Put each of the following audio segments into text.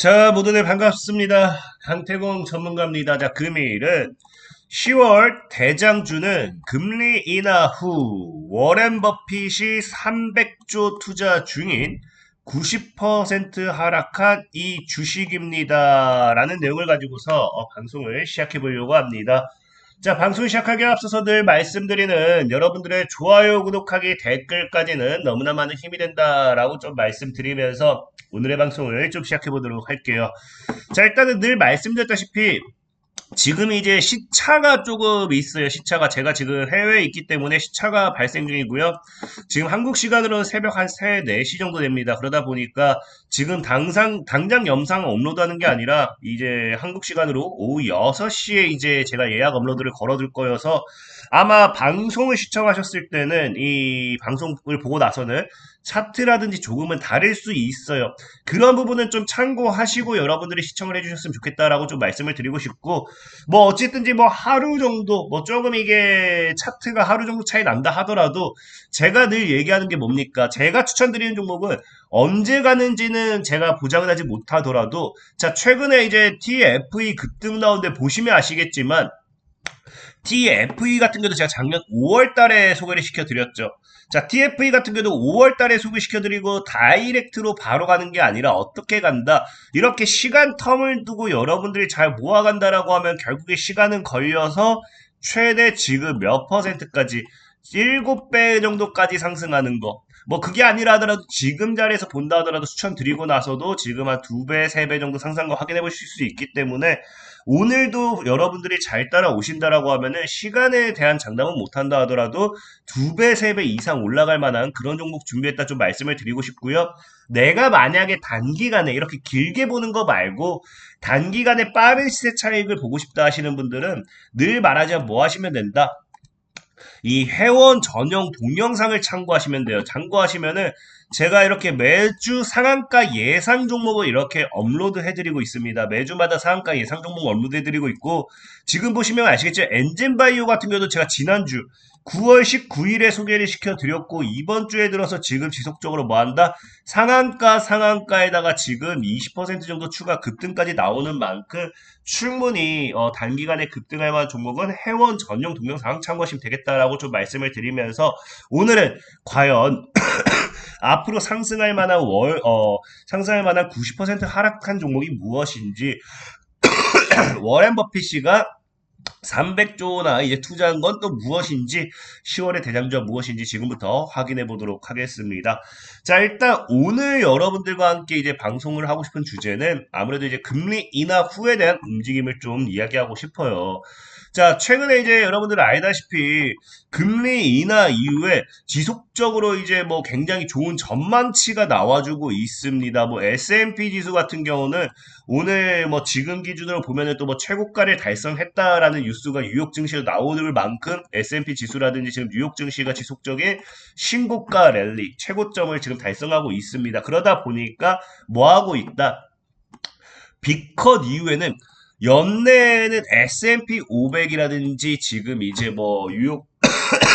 자, 모두들 반갑습니다. 강태공 전문가입니다. 자, 금일은 10월 대장주는 금리 인하 후 워렌 버핏이 300조 투자 중인 90% 하락한 이 주식입니다. 라는 내용을 가지고서 방송을 시작해 보려고 합니다. 자, 방송 시작하기에 앞서서 늘 말씀드리는 여러분들의 좋아요, 구독하기, 댓글까지는 너무나 많은 힘이 된다라고 좀 말씀드리면서 오늘의 방송을 좀 시작해 보도록 할게요. 자, 일단은 늘 말씀드렸다시피 지금 이제 시차가 조금 있어요. 시차가 제가 지금 해외에 있기 때문에 시차가 발생 중이고요. 지금 한국 시간으로는 새벽 한 3, 4시 정도 됩니다. 그러다 보니까 지금 당장 영상 업로드하는 게 아니라 이제 한국 시간으로 오후 6시에 이제 제가 예약 업로드를 걸어둘 거여서 아마 방송을 시청하셨을 때는 이 방송을 보고 나서는 차트라든지 조금은 다를 수 있어요. 그런 부분은 좀 참고하시고 여러분들이 시청을 해주셨으면 좋겠다라고 좀 말씀을 드리고 싶고, 뭐 어쨌든지 뭐 하루 정도 뭐 조금 이게 차트가 하루 정도 차이 난다 하더라도 제가 늘 얘기하는 게 뭡니까? 제가 추천드리는 종목은 언제 가는지는 제가 보장을 하지 못하더라도 자, 최근에 이제 TFE 급등 나오는데 보시면 아시겠지만 TFE 같은 경우도 제가 작년 5월 달에 소개를 시켜드렸죠. 자, TFE 같은 경우도 5월 달에 소개시켜드리고 다이렉트로 바로 가는 게 아니라 어떻게 간다. 이렇게 시간 텀을 두고 여러분들이 잘 모아간다라고 하면 결국에 시간은 걸려서 최대 지금 몇 퍼센트까지 7배 정도까지 상승하는 거. 뭐 그게 아니라 하더라도 지금 자리에서 본다 하더라도 추천드리고 나서도 지금 한 2배, 3배 정도 상승한 거 확인해 보실 수 있기 때문에 오늘도 여러분들이 잘 따라오신다라고 하면은 시간에 대한 장담은 못한다 하더라도 2배, 3배 이상 올라갈 만한 그런 종목 준비했다 좀 말씀을 드리고 싶고요. 내가 만약에 단기간에 이렇게 길게 보는 거 말고 단기간에 빠른 시세 차익을 보고 싶다 하시는 분들은 늘 말하자면 뭐 하시면 된다? 이 회원 전용 동영상을 참고하시면 돼요. 참고하시면은 제가 이렇게 매주 상한가 예상 종목을 이렇게 업로드 해드리고 있습니다. 매주마다 상한가 예상 종목 업로드 해드리고 있고, 지금 보시면 아시겠죠? 엔진바이오 같은 경우도 제가 지난주 9월 19일에 소개를 시켜드렸고, 이번 주에 들어서 지금 지속적으로 뭐 한다? 상한가에다가 지금 20% 정도 추가 급등까지 나오는 만큼 충분히 단기간에 급등할 만한 종목은 회원 전용 동영상 참고하시면 되겠다라고 좀 말씀을 드리면서 오늘은 과연 앞으로 상승할 만한 90% 하락한 종목이 무엇인지 워렌 버핏이가 300조나 이제 투자한 건 또 무엇인지 10월의 대장주가 무엇인지 지금부터 확인해 보도록 하겠습니다. 자, 일단 오늘 여러분들과 함께 이제 방송을 하고 싶은 주제는 아무래도 이제 금리 인하 후에 대한 움직임을 좀 이야기하고 싶어요. 자, 최근에 이제 여러분들 알다시피 금리 인하 이후에 지속적으로 이제 뭐 굉장히 좋은 전망치가 나와주고 있습니다. 뭐 S&P 지수 같은 경우는 오늘 뭐 지금 기준으로 보면은 또 뭐 최고가를 달성했다라는 뉴스가 뉴욕 증시로 나오는 만큼 S&P 지수라든지 지금 뉴욕 증시가 지속적인 신고가 랠리 최고점을 지금 달성하고 있습니다. 그러다 보니까 뭐 하고 있다? 빅컷 이후에는 연내에는 S&P 500이라든지 지금 이제 뭐 뉴욕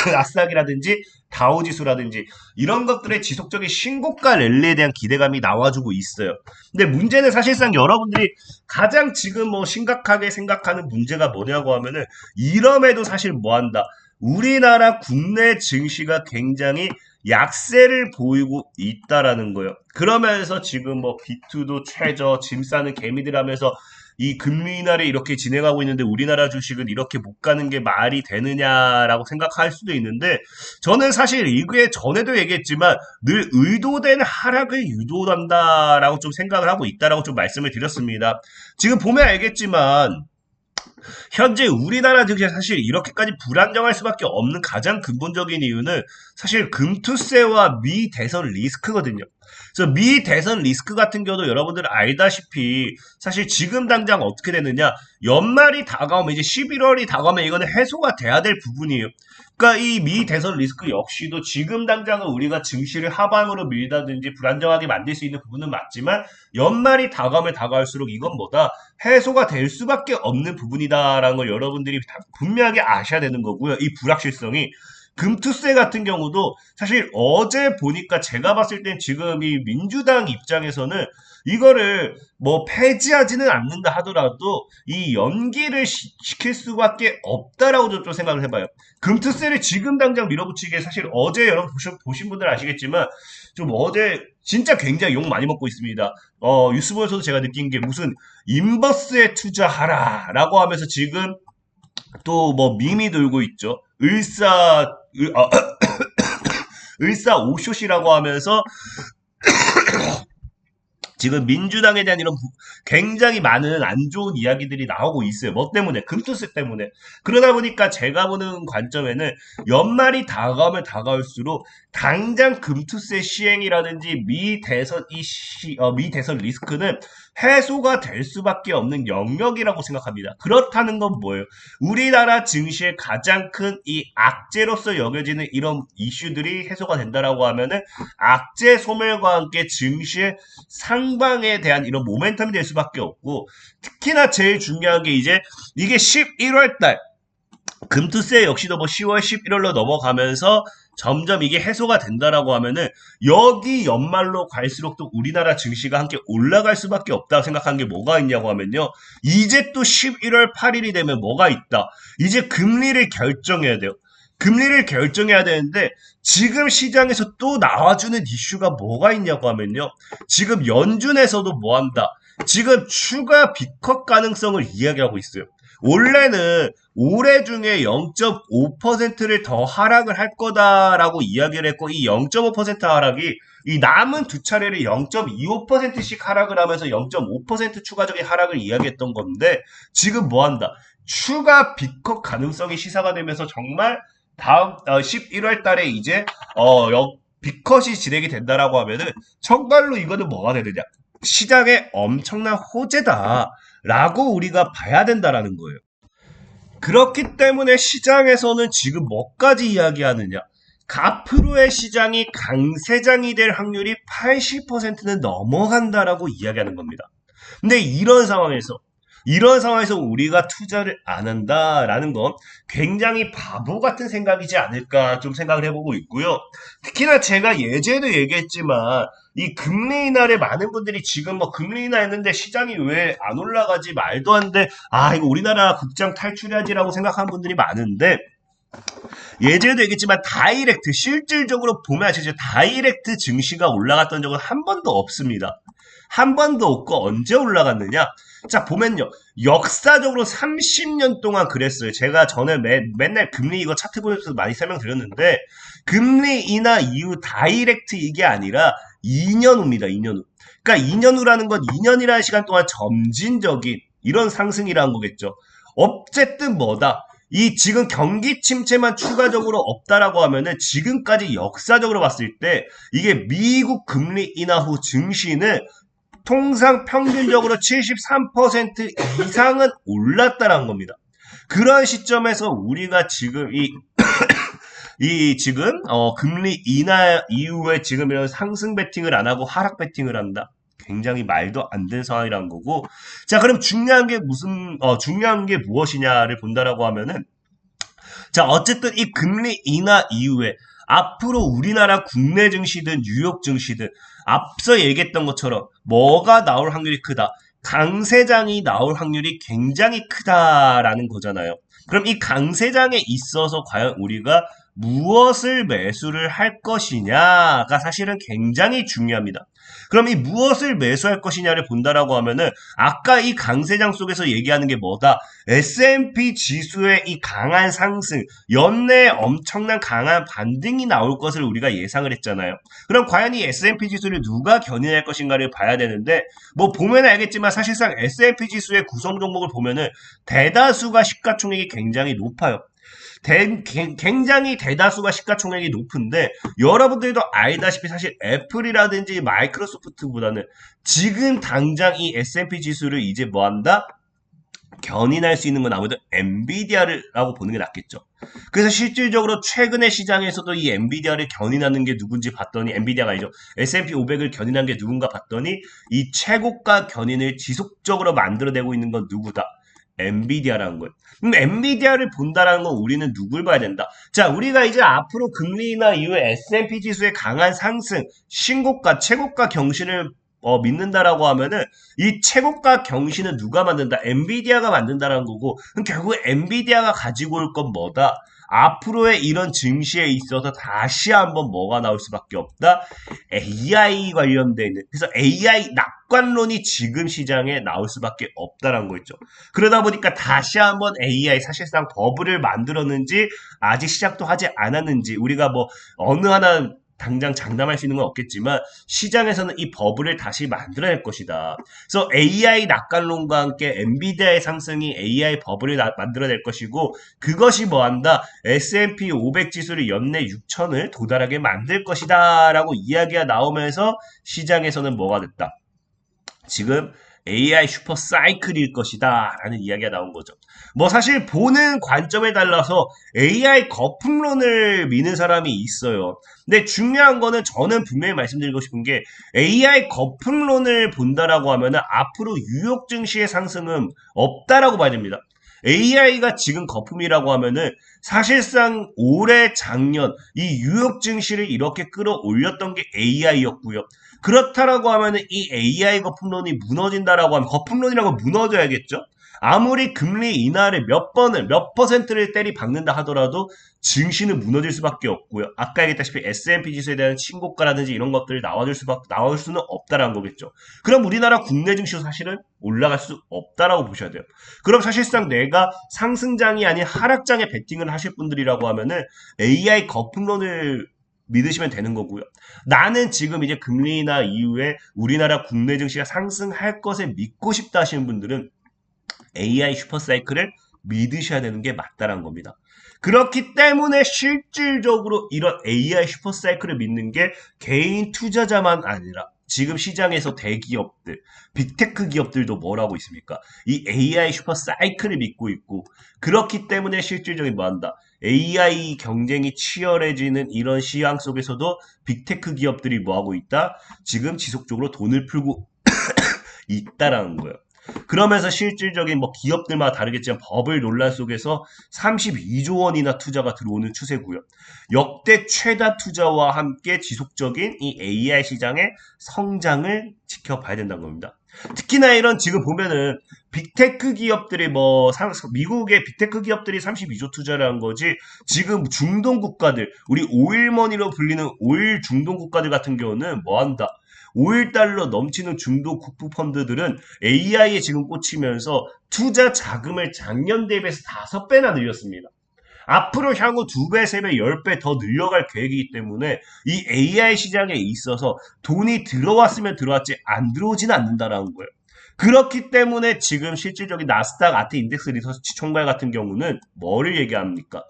나스닥이라든지 다우지수라든지 이런 것들의 지속적인 신고가 랠리에 대한 기대감이 나와주고 있어요. 근데 문제는 사실상 여러분들이 가장 지금 뭐 심각하게 생각하는 문제가 뭐냐고 하면은 이럼에도 사실 뭐한다. 우리나라 국내 증시가 굉장히 약세를 보이고 있다라는 거예요. 그러면서 지금 뭐 비투도 최저, 짐 싸는 개미들 하면서 이 금리 인하를 이렇게 진행하고 있는데 우리나라 주식은 이렇게 못 가는 게 말이 되느냐라고 생각할 수도 있는데 저는 사실 이게 전에도 얘기했지만 늘 의도된 하락을 유도한다라고 좀 생각을 하고 있다라고 좀 말씀을 드렸습니다. 지금 보면 알겠지만 현재 우리나라 증시 사실 이렇게까지 불안정할 수밖에 없는 가장 근본적인 이유는 사실 금투세와 미 대선 리스크거든요. 그래서 미 대선 리스크 같은 경우도 여러분들 알다시피 사실 지금 당장 어떻게 되느냐 연말이 다가오면 이제 11월이 다가오면 이거는 해소가 돼야 될 부분이에요. 그러니까 이 미 대선 리스크 역시도 지금 당장은 우리가 증시를 하방으로 밀다든지 불안정하게 만들 수 있는 부분은 맞지만 연말이 다가오면 다가올수록 이건 뭐다 해소가 될 수밖에 없는 부분이다라는 걸 여러분들이 분명하게 아셔야 되는 거고요. 이 불확실성이 금투세 같은 경우도 사실 어제 보니까 제가 봤을 땐 지금 이 민주당 입장에서는 이거를 뭐 폐지하지는 않는다 하더라도 이 연기를 시킬 수밖에 없다라고 좀 생각을 해봐요. 금투세를 지금 당장 밀어붙이기에 사실 어제 여러분 보신 분들 아시겠지만 좀 어제 진짜 굉장히 욕 많이 먹고 있습니다. 뉴스 보면서도 제가 느낀 게 무슨 인버스에 투자하라라고 하면서 지금 또 뭐 밈이 돌고 있죠. 을사 오쇼시라고 하면서 지금 민주당에 대한 이런 굉장히 많은 안 좋은 이야기들이 나오고 있어요. 뭐 때문에? 금투세 때문에. 그러다 보니까 제가 보는 관점에는 연말이 다가오면 다가올수록 당장 금투세 시행이라든지 미 대선 리스크는 해소가 될 수밖에 없는 영역이라고 생각합니다. 그렇다는 건 뭐예요? 우리나라 증시의 가장 큰 이 악재로서 여겨지는 이런 이슈들이 해소가 된다라고 하면은 악재 소멸과 함께 증시의 상방에 대한 이런 모멘텀이 될 수밖에 없고, 특히나 제일 중요한 게 이제 이게 11월 달 금투세 역시도 뭐 10월 11월로 넘어가면서 점점 이게 해소가 된다라고 하면은 여기 연말로 갈수록 또 우리나라 증시가 함께 올라갈 수밖에 없다고 생각한 게 뭐가 있냐고 하면요. 이제 또 11월 8일이 되면 뭐가 있다. 이제 금리를 결정해야 돼요. 금리를 결정해야 되는데 지금 시장에서 또 나와주는 이슈가 뭐가 있냐고 하면요. 지금 연준에서도 뭐 한다. 지금 추가 빅컷 가능성을 이야기하고 있어요. 원래는 올해 중에 0.5%를 더 하락을 할 거다라고 이야기를 했고, 이 0.5% 하락이 이 남은 두 차례를 0.25%씩 하락을 하면서 0.5% 추가적인 하락을 이야기했던 건데, 지금 뭐 한다? 추가 빅컷 가능성이 시사가 되면서 정말 다음 11월 달에 이제 빅컷이 진행이 된다라고 하면은 정말로 이거는 뭐가 되느냐? 시장에 엄청난 호재다라고 우리가 봐야 된다라는 거예요. 그렇기 때문에 시장에서는 지금 뭐까지 이야기하느냐? 앞으로의 시장이 강세장이 될 확률이 80%는 넘어간다라고 이야기하는 겁니다. 근데 이런 상황에서 우리가 투자를 안 한다라는 건 굉장히 바보 같은 생각이지 않을까 좀 생각을 해보고 있고요. 특히나 제가 예전에도 얘기했지만 이 금리 인하를 많은 분들이 지금 뭐 금리 인하 했는데 시장이 왜 안 올라가지 말도 안 돼. 아, 이거 우리나라 극장 탈출해야지라고 생각하는 분들이 많은데 예전에도 얘기했지만 다이렉트 실질적으로 보면 아시죠? 다이렉트 증시가 올라갔던 적은 한 번도 없습니다. 한 번도 없고 언제 올라갔느냐? 자, 보면요. 역사적으로 30년 동안 그랬어요. 제가 전에 맨날 금리 이거 차트 보면서 많이 설명드렸는데, 금리 인하 이후 다이렉트 이게 아니라 2년 후입니다. 2년 후. 그러니까 2년 후라는 건 2년이라는 시간 동안 점진적인 이런 상승이라는 거겠죠. 어쨌든 뭐다. 이 지금 경기 침체만 추가적으로 없다라고 하면은 지금까지 역사적으로 봤을 때 이게 미국 금리 인하 후 증시는 통상 평균적으로 73% 이상은 올랐다라는 겁니다. 그런 시점에서 우리가 지금 지금 금리 인하 이후에 지금 이런 상승 베팅을 안 하고 하락 베팅을 한다. 굉장히 말도 안 되는 상황이라는 거고. 자, 그럼 중요한 게 무엇이냐를 본다라고 하면은, 자, 어쨌든 이 금리 인하 이후에 앞으로 우리나라 국내 증시든 뉴욕 증시든 앞서 얘기했던 것처럼 뭐가 나올 확률이 크다. 강세장이 나올 확률이 굉장히 크다라는 거잖아요. 그럼 이 강세장에 있어서 과연 우리가 무엇을 매수를 할 것이냐가 사실은 굉장히 중요합니다. 그럼 이 무엇을 매수할 것이냐를 본다라고 하면은 아까 이 강세장 속에서 얘기하는 게 뭐다? S&P 지수의 이 강한 상승, 연내에 엄청난 강한 반등이 나올 것을 우리가 예상을 했잖아요. 그럼 과연 이 S&P 지수를 누가 견인할 것인가를 봐야 되는데, 뭐 보면 알겠지만 사실상 S&P 지수의 구성 종목을 보면은 대다수가 시가총액이 굉장히 높아요. 굉장히 대다수가 시가총액이 높은데 여러분들도 알다시피 사실 애플이라든지 마이크로소프트보다는 지금 당장 이 S&P 지수를 이제 뭐한다? 견인할 수 있는 건 아무래도 엔비디아라고 보는 게 낫겠죠. 그래서 실질적으로 최근에 시장에서도 이 엔비디아를 견인하는 게 누군지 봤더니, 엔비디아가 아니죠. S&P 500을 견인한 게 누군가 봤더니 이 최고가 견인을 지속적으로 만들어내고 있는 건 누구다? 엔비디아라는 거예요. 그럼 엔비디아를 본다라는 건 우리는 누굴 봐야 된다? 자, 우리가 이제 앞으로 금리 인하 이후에 S&P 지수의 강한 상승, 신고가, 최고가 경신을 믿는다라고 하면은 이 최고가 경신은 누가 만든다? 엔비디아가 만든다라는 거고, 그럼 결국 엔비디아가 가지고 올 건 뭐다? 앞으로의 이런 증시에 있어서 다시 한번 뭐가 나올 수밖에 없다? AI 관련돼 있는. 그래서 AI 낙관론이 지금 시장에 나올 수밖에 없다라는 거 있죠. 그러다 보니까 다시 한번 AI 사실상 버블을 만들었는지 아직 시작도 하지 않았는지 우리가 뭐 어느 하나 당장 장담할 수 있는 건 없겠지만 시장에서는 이 버블을 다시 만들어낼 것이다. 그래서 AI 낙관론과 함께 엔비디아의 상승이 AI 버블을 만들어낼 것이고 그것이 뭐한다? S&P 500 지수를 연내 6천을 도달하게 만들 것이다 라고 이야기가 나오면서 시장에서는 뭐가 됐다? 지금 AI 슈퍼 사이클일 것이다 라는 이야기가 나온 거죠. 뭐 사실 보는 관점에 달라서 AI 거품론을 미는 사람이 있어요. 근데 중요한 거는 저는 분명히 말씀드리고 싶은 게 AI 거품론을 본다라고 하면은 앞으로 뉴욕 증시의 상승은 없다라고 봐야 됩니다. AI가 지금 거품이라고 하면은 사실상 올해 작년 이 뉴욕 증시를 이렇게 끌어올렸던 게 AI였고요. 그렇다라고 하면은 이 AI 거품론이 무너진다라고 하면 거품론이라고 무너져야겠죠? 아무리 금리 인하를 몇 퍼센트를 때리 박는다 하더라도 증시는 무너질 수밖에 없고요. 아까 얘기했다시피 S&P 지수에 대한 신고가라든지 이런 것들이 나올 수는 없다라는 거겠죠. 그럼 우리나라 국내 증시도 사실은 올라갈 수 없다라고 보셔야 돼요. 그럼 사실상 내가 상승장이 아닌 하락장에 베팅을 하실 분들이라고 하면은 AI 거품론을 믿으시면 되는 거고요. 나는 지금 이제 금리 인하 이후에 우리나라 국내 증시가 상승할 것을 믿고 싶다 하시는 분들은 AI 슈퍼사이클을 믿으셔야 되는 게 맞다라는 겁니다. 그렇기 때문에 실질적으로 이런 AI 슈퍼사이클을 믿는 게 개인 투자자만 아니라 지금 시장에서 대기업들, 빅테크 기업들도 뭘 하고 있습니까? 이 AI 슈퍼사이클을 믿고 있고 그렇기 때문에 실질적인 뭐 한다? AI 경쟁이 치열해지는 이런 시황 속에서도 빅테크 기업들이 뭐 하고 있다? 지금 지속적으로 돈을 풀고 있다라는 거예요. 그러면서 실질적인 뭐 기업들마다 다르겠지만 버블 논란 속에서 32조 원이나 투자가 들어오는 추세고요. 역대 최다 투자와 함께 지속적인 이 AI 시장의 성장을 지켜봐야 된다는 겁니다. 특히나 이런 지금 보면은 빅테크 기업들이 미국의 빅테크 기업들이 32조 투자를 한 거지 지금 중동 국가들 우리 오일머니로 불리는 오일 중동 국가들 같은 경우는 뭐 한다? 5일 달러 넘치는 중도 국부 펀드들은 AI에 지금 꽂히면서 투자 자금을 작년 대비해서 5배나 늘렸습니다. 앞으로 향후 2배, 3배, 10배 더 늘려갈 계획이기 때문에 이 AI 시장에 있어서 돈이 들어왔으면 들어왔지 안 들어오지는 않는다라는 거예요. 그렇기 때문에 지금 실질적인 나스닥 아트 인덱스 리서치 총괄 같은 경우는 뭐를 얘기합니까?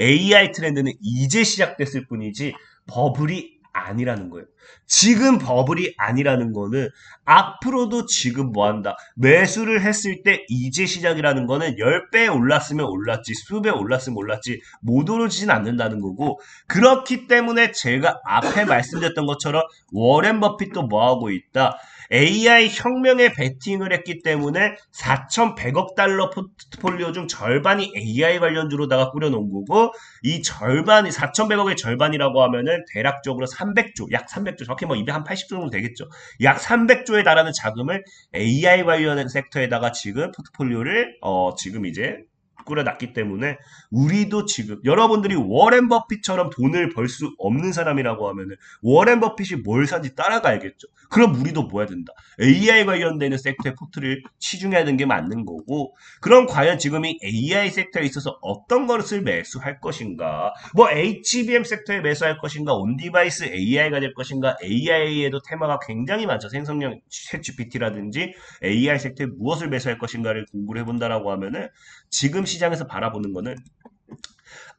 AI 트렌드는 이제 시작됐을 뿐이지 버블이 아니라는 거예요. 지금 버블이 아니라는 거는 앞으로도 지금 뭐 한다. 매수를 했을 때 이제 시작이라는 거는 10배 올랐으면 올랐지 수배 올랐으면 올랐지 못 오르지는 않는다는 거고 그렇기 때문에 제가 앞에 말씀드렸던 것처럼 워렌 버핏도 뭐 하고 있다. AI 혁명에 베팅을 했기 때문에 4,100억 달러 포트폴리오 중 절반이 AI 관련주로다가 꾸려놓은 거고 이 절반이 4,100억의 절반이라고 하면은 대략적으로 300조, 약 300조, 정확히 뭐 280조 정도 되겠죠. 약 300조에 달하는 자금을 AI 관련 섹터에다가 지금 포트폴리오를 지금 이제 꾸려놨기 때문에 우리도 지금 여러분들이 워렌 버핏처럼 돈을 벌 수 없는 사람이라고 하면은 워렌 버핏이 뭘 산지 따라가야겠죠. 그럼 우리도 뭐 해야 된다. AI 관련되는 섹터의 포트를 치중해야 되는 게 맞는 거고 그럼 과연 지금 이 AI 섹터에 있어서 어떤 것을 매수할 것인가 뭐 HBM 섹터에 매수할 것인가 온디바이스 AI가 될 것인가 AI에도 테마가 굉장히 많죠. 생성형 챗GPT라든지 AI 섹터에 무엇을 매수할 것인가를 공부를 해본다라고 하면은 지금 시장에서 바라보는 거는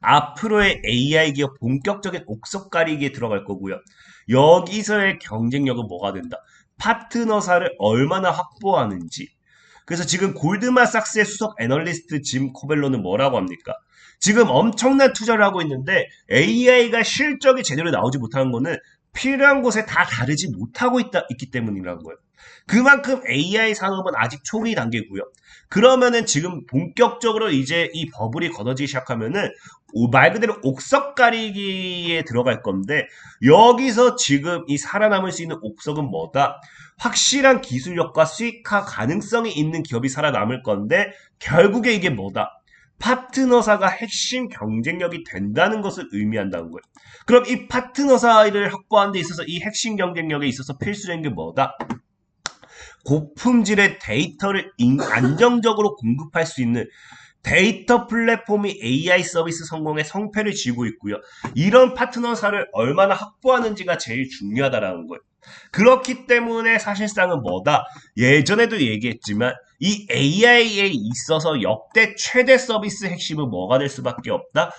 앞으로의 AI 기업 본격적인 옥석 가리기에 들어갈 거고요. 여기서의 경쟁력은 뭐가 된다? 파트너사를 얼마나 확보하는지. 그래서 지금 골드만삭스의 수석 애널리스트 짐 코벨로는 뭐라고 합니까? 지금 엄청난 투자를 하고 있는데 AI가 실적이 제대로 나오지 못하는 거는 필요한 곳에 다 다르지 못하고 있기 때문이라는 거예요. 그만큼 AI 산업은 아직 초기 단계고요. 그러면은 지금 본격적으로 이제 이 버블이 걷어지기 시작하면은 말 그대로 옥석 가리기에 들어갈 건데 여기서 지금 이 살아남을 수 있는 옥석은 뭐다? 확실한 기술력과 수익화 가능성이 있는 기업이 살아남을 건데 결국에 이게 뭐다? 파트너사가 핵심 경쟁력이 된다는 것을 의미한다는 거예요. 그럼 이 파트너사를 확보하는 데 있어서 이 핵심 경쟁력에 있어서 필수적인 게 뭐다? 고품질의 데이터를 안정적으로 공급할 수 있는 데이터 플랫폼이 AI 서비스 성공의 성패를 쥐고 있고요. 이런 파트너사를 얼마나 확보하는지가 제일 중요하다라는 거예요. 그렇기 때문에 사실상은 뭐다? 예전에도 얘기했지만 이 AI에 있어서 역대 최대 서비스 핵심은 뭐가 될 수밖에 없다?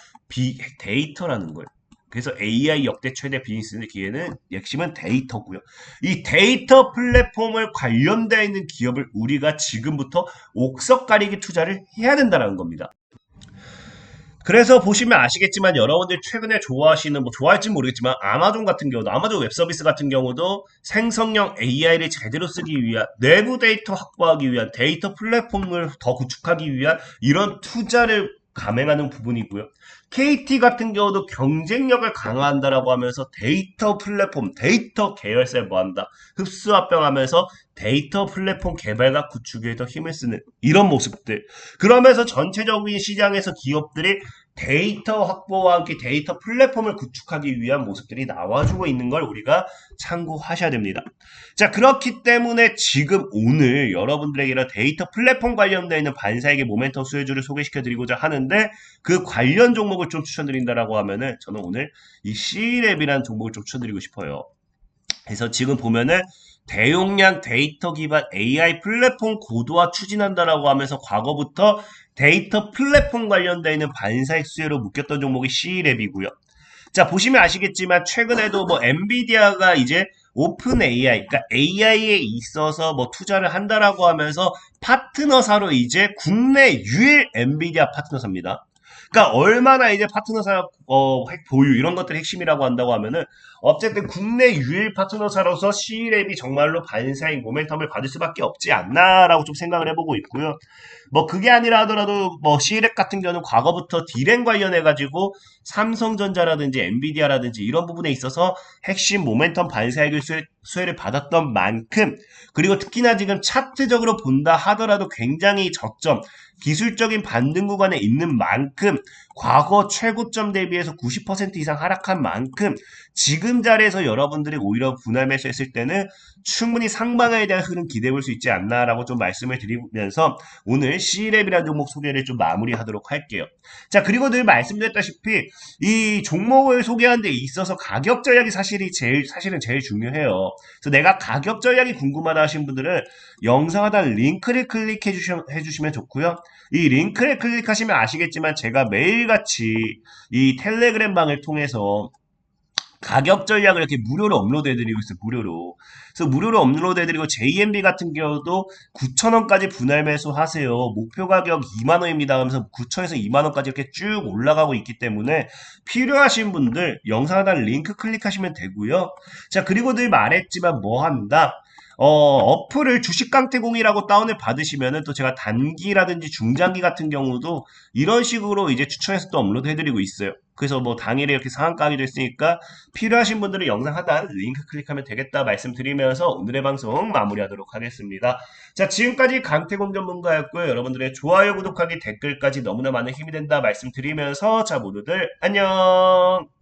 데이터라는 거예요. 그래서 AI 역대 최대 비즈니스 기회는 핵심은 데이터고요. 이 데이터 플랫폼을 관련되어 있는 기업을 우리가 지금부터 옥석 가리기 투자를 해야 된다는 겁니다. 그래서 보시면 아시겠지만 여러분들 최근에 좋아하시는 뭐 좋아할지 모르겠지만 아마존 같은 경우도 아마존 웹 서비스 같은 경우도 생성형 AI를 제대로 쓰기 위한 내부 데이터 확보하기 위한 데이터 플랫폼을 더 구축하기 위한 이런 투자를 감행하는 부분이고요. KT 같은 경우도 경쟁력을 강화한다라고 하면서 데이터 플랫폼, 데이터 계열사를 뭐한다? 흡수합병하면서 데이터 플랫폼 개발과 구축에 더 힘을 쓰는 이런 모습들. 그러면서 전체적인 시장에서 기업들이 데이터 확보와 함께 데이터 플랫폼을 구축하기 위한 모습들이 나와주고 있는 걸 우리가 참고하셔야 됩니다. 자, 그렇기 때문에 지금 오늘 여러분들에게 이런 데이터 플랫폼 관련되어 있는 반사에게 모멘텀 수혜주를 소개시켜드리고자 하는데 그 관련 종목을 좀 추천드린다라고 하면은 저는 오늘 이 C랩이라는 종목을 좀 추천드리고 싶어요. 그래서 지금 보면은 대용량 데이터 기반 AI 플랫폼 고도화 추진한다라고 하면서 과거부터 데이터 플랫폼 관련되어 있는 반사익 수혜로 묶였던 종목이 C랩이고요. 자, 보시면 아시겠지만 최근에도 뭐 엔비디아가 이제 오픈 AI, 그러니까 AI에 있어서 뭐 투자를 한다라고 하면서 파트너사로 이제 국내 유일 엔비디아 파트너사입니다. 그러니까 얼마나 이제 파트너사 보유 이런 것들이 핵심이라고 한다고 하면은 어쨌든 국내 유일 파트너사로서 C랩이 정말로 반사익 모멘텀을 받을 수밖에 없지 않나라고 좀 생각을 해보고 있고요. 뭐 그게 아니라 하더라도 뭐 C랩 같은 경우는 과거부터 디램 관련해 가지고 삼성전자라든지 엔비디아라든지 이런 부분에 있어서 핵심 모멘텀 반사익을 수혜를 받았던 만큼 그리고 특히나 지금 차트적으로 본다 하더라도 굉장히 저점 기술적인 반등 구간에 있는 만큼 과거 최고점 대비해서 90% 이상 하락한 만큼 지금 자리에서 여러분들이 오히려 분할 매수했을 때는 충분히 상방에 대한 흐름 기대해 볼 수 있지 않나라고 좀 말씀을 드리면서 오늘 C랩이라는 종목 소개를 좀 마무리하도록 할게요. 자, 그리고 늘 말씀드렸다시피 이 종목을 소개하는 데 있어서 가격 전략이 사실은 제일 중요해요. 그래서 내가 가격 전략이 궁금하다 하신 분들은 영상 하단 링크를 클릭해 주시면 좋고요. 이 링크를 클릭하시면 아시겠지만 제가 매일같이 이 텔레그램 방을 통해서 가격 전략을 이렇게 무료로 업로드해드리고 있어요. 무료로. 그래서 무료로 업로드해드리고 JMB 같은 경우도 9,000원까지 분할 매수하세요. 목표 가격 2만원입니다. 하면서 9,000원에서 2만원까지 이렇게 쭉 올라가고 있기 때문에 필요하신 분들 영상 하단 링크 클릭하시면 되고요. 자, 그리고 늘 말했지만 뭐 한다? 어플을 주식 강태공이라고 다운을 받으시면은 또 제가 단기라든지 중장기 같은 경우도 이런 식으로 이제 추천해서 또 업로드 해드리고 있어요. 그래서 뭐 당일에 이렇게 상한가 하기도 했으니까 필요하신 분들은 영상 하단 링크 클릭하면 되겠다 말씀드리면서 오늘의 방송 마무리하도록 하겠습니다. 자, 지금까지 강태공 전문가였고요. 여러분들의 좋아요, 구독하기, 댓글까지 너무나 많은 힘이 된다 말씀드리면서 자, 모두들 안녕!